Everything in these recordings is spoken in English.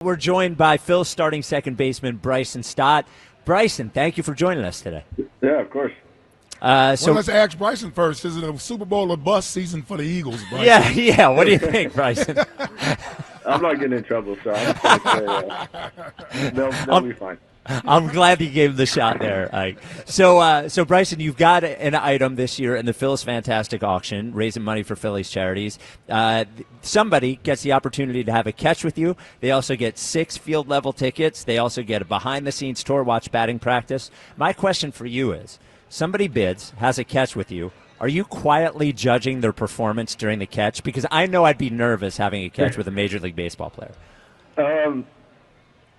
We're joined by Phil's starting second baseman, Bryson Stott. Bryson, thank you for joining us today. Yeah, of course. Well, let's ask Bryson first. Is it a Super Bowl or bust season for the Eagles, Bryson? Yeah. What do you think, Bryson? I'm not getting in trouble, so I'm just going to say they'll be fine. I'm glad you gave him the shot there, Ike. So Bryson, you've got an item this year in the Phillies Fantastic Auction, raising money for Phillies charities. Somebody gets the opportunity to have a catch with you. They also get 6 field-level tickets. They also get a behind-the-scenes tour, watch batting practice. My question for you is, somebody bids, has a catch with you. Are you quietly judging their performance during the catch? Because I know I'd be nervous having a catch with a Major League Baseball player.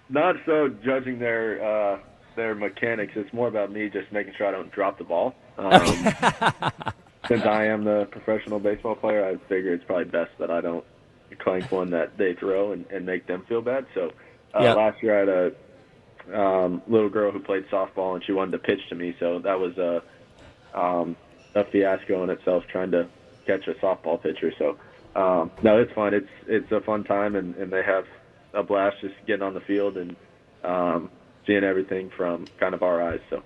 Not so judging their mechanics. It's more about me just making sure I don't drop the ball. Since I am the professional baseball player, I figure it's probably best that I don't clank one that they throw and make them feel bad. So last year I had a little girl who played softball, and she wanted to pitch to me. So that was a fiasco in itself, trying to catch a softball pitcher. So no, it's fun. It's a fun time, and they have a blast just getting on the field and seeing everything from kind of our eyes. So,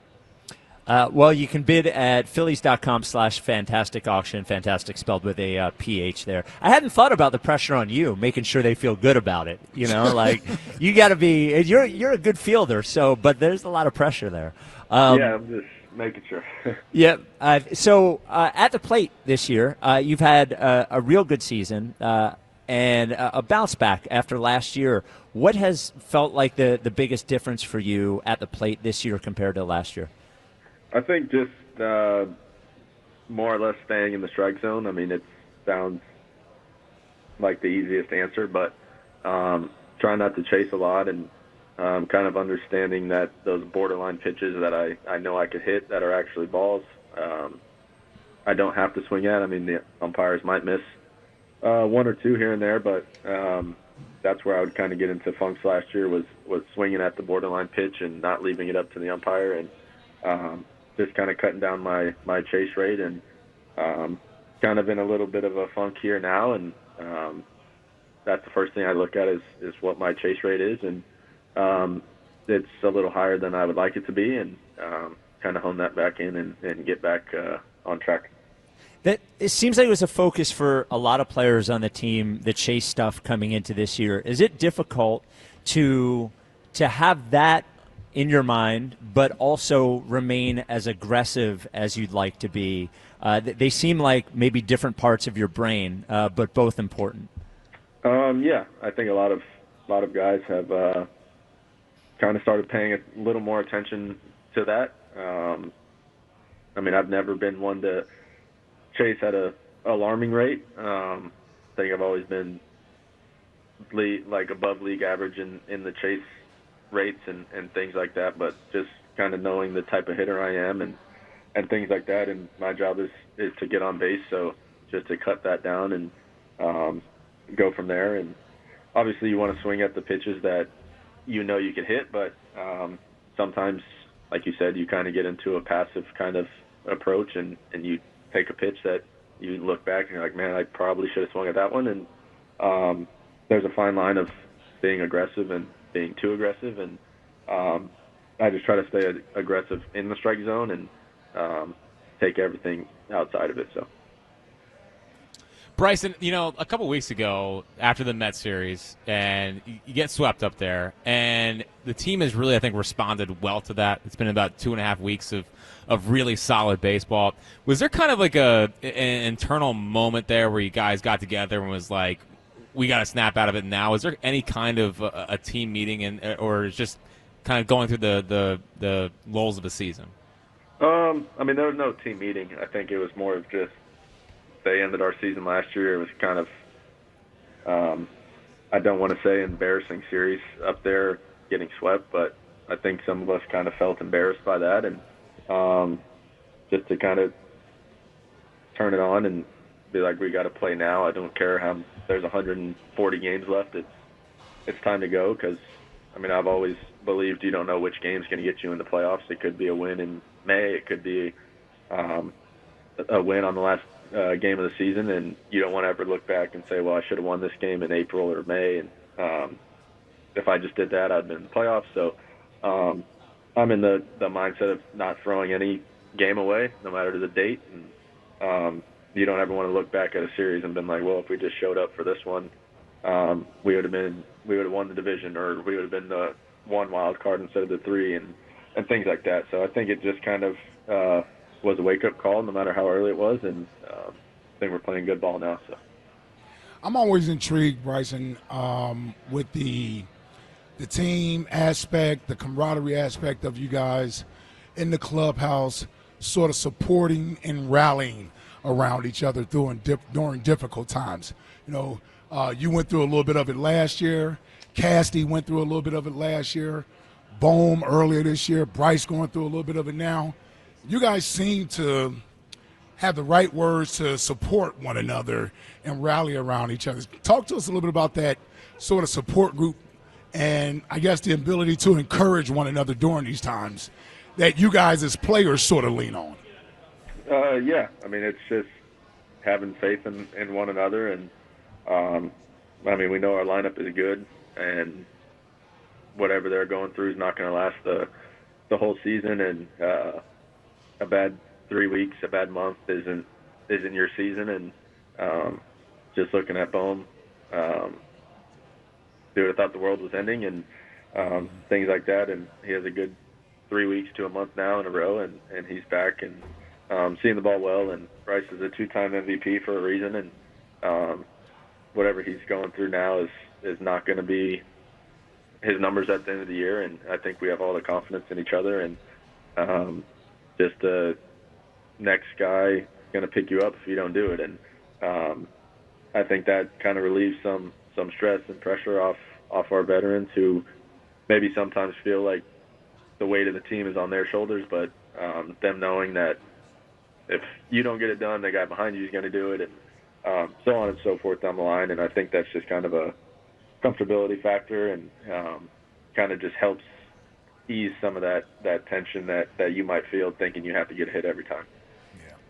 well, you can bid at Phillies.com/fantastic auction. Fantastic spelled with a PH there. I hadn't thought about the pressure on you, making sure they feel good about it. You know, like you got to be. You're a good fielder, but there's a lot of pressure there. Yeah, I'm just making sure. Yeah. So at the plate this year, you've had a real good season. And a bounce back after last year. What has felt like the biggest difference for you at the plate this year compared to last year? I think just more or less staying in the strike zone. I mean, it sounds like the easiest answer, but trying not to chase a lot and kind of understanding that those borderline pitches that I know I could hit that are actually balls, I don't have to swing at. I mean, the umpires might miss one or two here and there, but that's where I would kind of get into funks last year was swinging at the borderline pitch and not leaving it up to the umpire, and just kind of cutting down my chase rate, and kind of in a little bit of a funk here now, and that's the first thing I look at is what my chase rate is, and it's a little higher than I would like it to be, and kind of hone that back in and get back on track. It seems like it was a focus for a lot of players on the team, the chase stuff coming into this year. Is it difficult to have that in your mind, but also remain as aggressive as you'd like to be? They seem like maybe different parts of your brain, but both important. Yeah, I think a lot of guys have kind of started paying a little more attention to that. I mean, I've never been one to chase at a alarming rate. I think I've always been above league average in the chase rates and things like that, but just kind of knowing the type of hitter I am and things like that, and my job is to get on base, so just to cut that down and go from there. And obviously you want to swing at the pitches that you know you can hit, but sometimes, like you said, you kind of get into a passive kind of approach, and you take a pitch that you look back and you're like, man, I probably should have swung at that one. And there's a fine line of being aggressive and being too aggressive. And I just try to stay aggressive in the strike zone and take everything outside of it. So, Bryson, a couple weeks ago after the Mets series, and you get swept up there, and the team has really, I think, responded well to that. It's been about 2.5 weeks of really solid baseball. Was there kind of like an internal moment there where you guys got together and was like, we got to snap out of it now? Is there any kind of a team meeting, or is just kind of going through the lulls of the season? I mean, there was no team meeting. I think it was more of just they ended our season last year. It was kind of, I don't want to say embarrassing series up there getting swept, but I think some of us kind of felt embarrassed by that, and just to kind of turn it on and be like, we got to play now. I don't care how there's 140 games left. It's time to go, because, I mean, I've always believed you don't know which game's going to get you in the playoffs. It could be a win in May. It could be a win on the last game of the season, and you don't want to ever look back and say, well, I should have won this game in April or May. And if I just did that, I'd been in the playoffs. So I'm in the mindset of not throwing any game away, no matter the date. And you don't ever want to look back at a series and been like, well, if we just showed up for this one, we would have won the division, or we would have been the 1 wild card instead of the 3, and things like that. So I think it just kind of was a wake-up call, no matter how early it was, and I think we're playing good ball now. So I'm always intrigued, Bryson, with the team aspect, the camaraderie aspect of you guys in the clubhouse, sort of supporting and rallying around each other during difficult times. You know, you went through a little bit of it last year. Cassidy went through a little bit of it last year. Bohm earlier this year. Bryce going through a little bit of it now. You guys seem to have the right words to support one another and rally around each other. Talk to us a little bit about that sort of support group and, I guess, the ability to encourage one another during these times that you guys as players sort of lean on. Yeah, I mean, it's just having faith in one another, and I mean, we know our lineup is good, and whatever they're going through is not going to last the whole season, and a bad 3 weeks, a bad month isn't your season. And just looking at Bohm, dude, I thought the world was ending, and things like that, and he has a good 3 weeks to a month now in a row, and he's back and seeing the ball well. And Bryce is a 2-time MVP for a reason, and whatever he's going through now is not going to be his numbers at the end of the year. And I think we have all the confidence in each other, and just the next guy going to pick you up if you don't do it. And I think that kind of relieves some stress and pressure off our veterans, who maybe sometimes feel like the weight of the team is on their shoulders, but them knowing that if you don't get it done, the guy behind you is going to do it, and so on and so forth down the line. And I think that's just kind of a comfortability factor, and kind of just helps ease some of that tension that you might feel thinking you have to get a hit every time.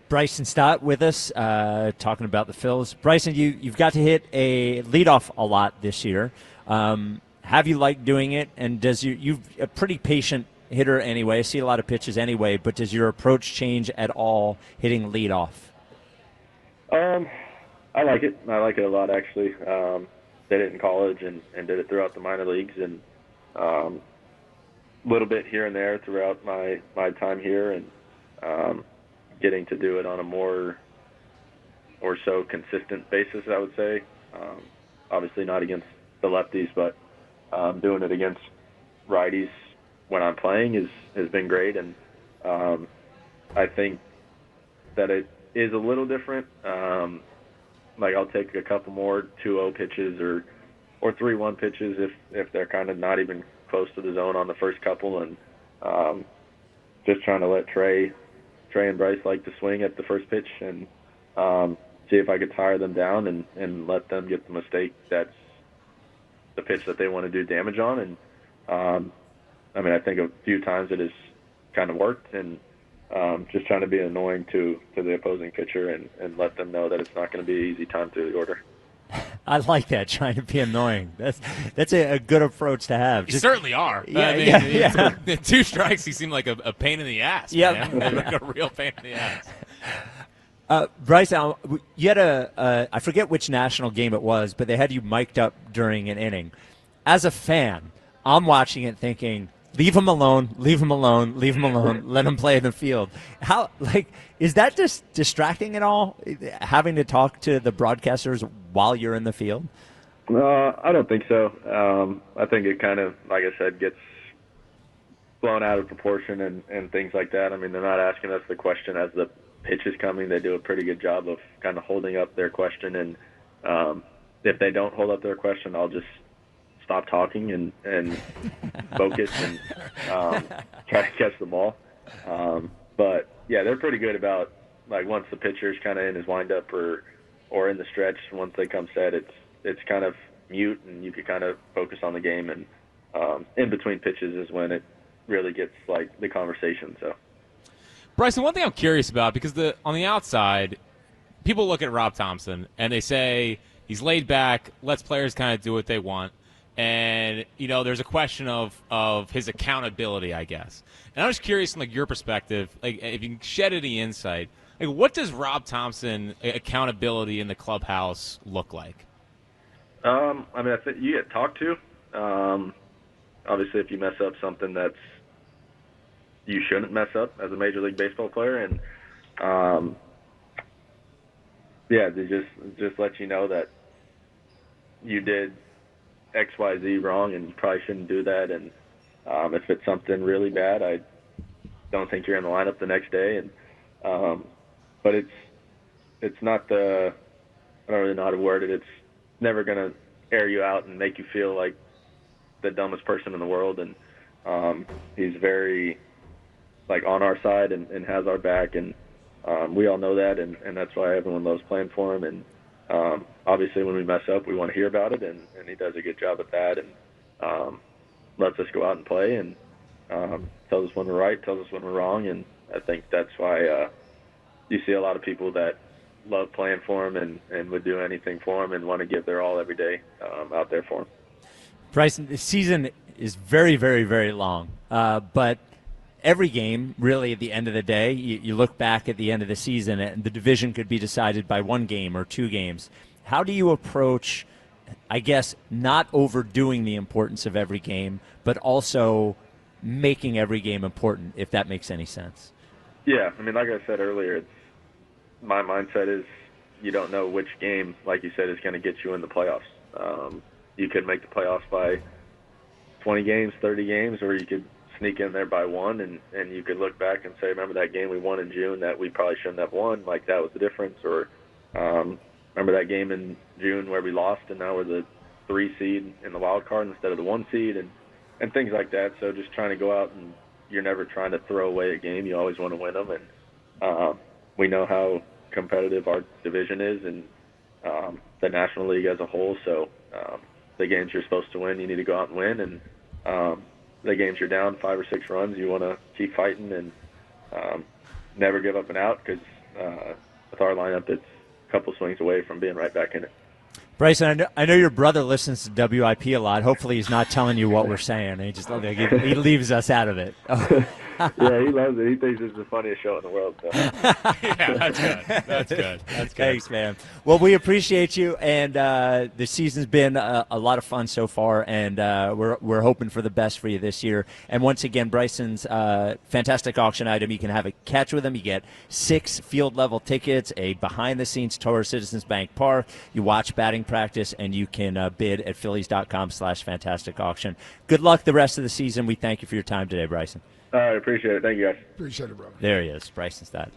Bryson Stott with us, talking about the Phillies. Bryson, you've got to hit a leadoff a lot this year. Have you liked doing it? And you've a pretty patient hitter anyway. I see a lot of pitches anyway, but does your approach change at all hitting leadoff? I like it. I like it a lot, actually. Did it in college and did it throughout the minor leagues, and a little bit here and there throughout my time here, and getting to do it on a more or so consistent basis, I would say. Obviously not against the lefties, but doing it against righties when I'm playing has been great. And I think that it is a little different. Like, I'll take a couple more 2-0 pitches or 3-1 pitches if they're kind of not even close to the zone on the first couple, and just trying to let Trey and Bryce like to swing at the first pitch, and see if I could tire them down and let them get the mistake that's the pitch that they want to do damage on. And I mean, I think a few times it has kind of worked, and just trying to be annoying to the opposing pitcher and let them know that it's not going to be an easy time through the order. I like that, trying to be annoying. That's a good approach to have. You certainly are. Yeah, I mean, yeah. 2 strikes, he seemed like a pain in the ass. Yeah, like a real pain in the ass. Bryce, you had I forget which national game it was, but they had you mic'd up during an inning. As a fan, I'm watching it thinking, leave him alone, leave him alone, leave him alone, let him play in the field. How, is that just distracting at all, having to talk to the broadcasters while you're in the field? I don't think so. I think it kind of, like I said, gets blown out of proportion and things like that. I mean, they're not asking us the question as the pitch is coming. They do a pretty good job of kind of holding up their question, and if they don't hold up their question, I'll just stop talking and focus and try to catch the ball. But yeah, they're pretty good about, like, once the pitcher's kind of in his windup or in the stretch, once they come set, it's kind of mute, and you can kind of focus on the game. And in between pitches is when it really gets, like, the conversation. So, Bryson, one thing I'm curious about, because on the outside, people look at Rob Thompson and they say he's laid back, lets players kind of do what they want. and there's a question of his accountability, I guess. And I'm just curious, from your perspective, if you can shed any insight, what does Rob Thompson accountability in the clubhouse look like? I think you get talked to. Obviously, if you mess up something that's you shouldn't mess up as a Major League Baseball player, and they just let you know that you did X, Y, Z wrong, and you probably shouldn't do that. And if it's something really bad, I don't think you're in the lineup the next day. And but it's not I don't really know how to word it. It's never going to air you out and make you feel like the dumbest person in the world. And he's very on our side and has our back, and we all know that, and that's why everyone loves playing for him. And obviously, when we mess up, we want to hear about it, and he does a good job at that, and lets us go out and play, and tells us when we're right, tells us when we're wrong, and I think that's why you see a lot of people that love playing for him and would do anything for him and want to give their all every day out there for him. Bryson, the season is very, very, very long, but every game, really, at the end of the day, you look back at the end of the season, and the division could be decided by one game or two games. How do you approach, I guess, not overdoing the importance of every game, but also making every game important, if that makes any sense? Yeah, like I said earlier, my mindset is you don't know which game, like you said, is going to get you in the playoffs. You could make the playoffs by 20 games, 30 games, or you could sneak in there by one, and you could look back and say, remember that game we won in June that we probably shouldn't have won, that was the difference, or remember that game in June where we lost and now we're the 3 seed in the wild card instead of the 1 seed, and things like that. So just trying to go out, and you're never trying to throw away a game. You always want to win them, and we know how competitive our division is, and the National League as a whole. So the games you're supposed to win, you need to go out and win, and the games you're down 5 or 6 runs, you want to keep fighting and never give up and out, because with our lineup, it's a couple swings away from being right back in it. Bryson, I know your brother listens to WIP a lot. Hopefully he's not telling you what we're saying. He leaves us out of it. Yeah, he loves it. He thinks it's the funniest show in the world. So. Yeah, that's good. Thanks, man. Well, we appreciate you, and the season's been a lot of fun so far, and we're hoping for the best for you this year. And once again, Bryson's fantastic auction item. You can have a catch with him. You get 6 field-level tickets, a behind-the-scenes tour of Citizens Bank Park. You watch batting practice, and you can bid at Phillies.com/fantastic auction. Good luck the rest of the season. We thank you for your time today, Bryson. I appreciate it. Thank you, guys. Appreciate it, brother. There he is, Bryson Stott.